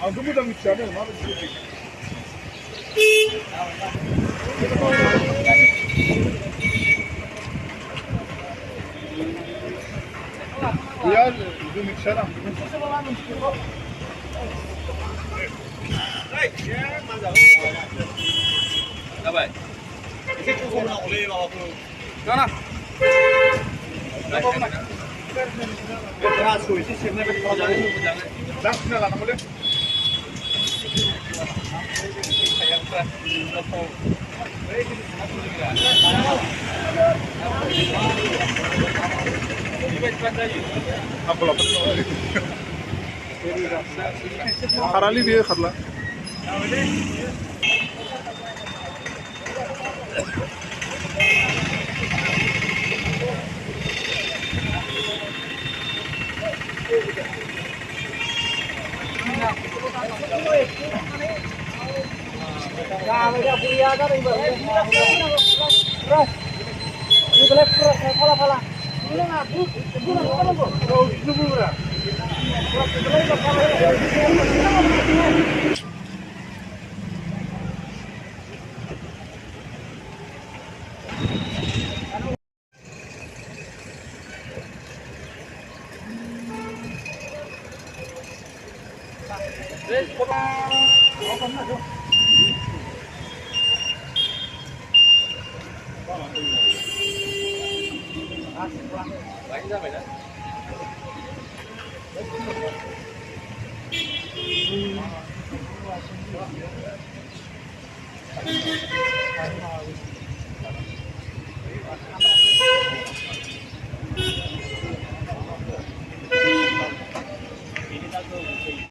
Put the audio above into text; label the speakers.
Speaker 1: Aldı mı da mükemmel abi? Ya bu mikser am.
Speaker 2: Давай. Đó
Speaker 1: Langsung lah boleh. Apa lah? Harali dia kharla.
Speaker 3: Nah, mereka punya kan ibu. Terus, ini boleh pala. Ini ngaku, itu apa bu? Oh, itu berapa?
Speaker 2: Đánh ra vậy đó.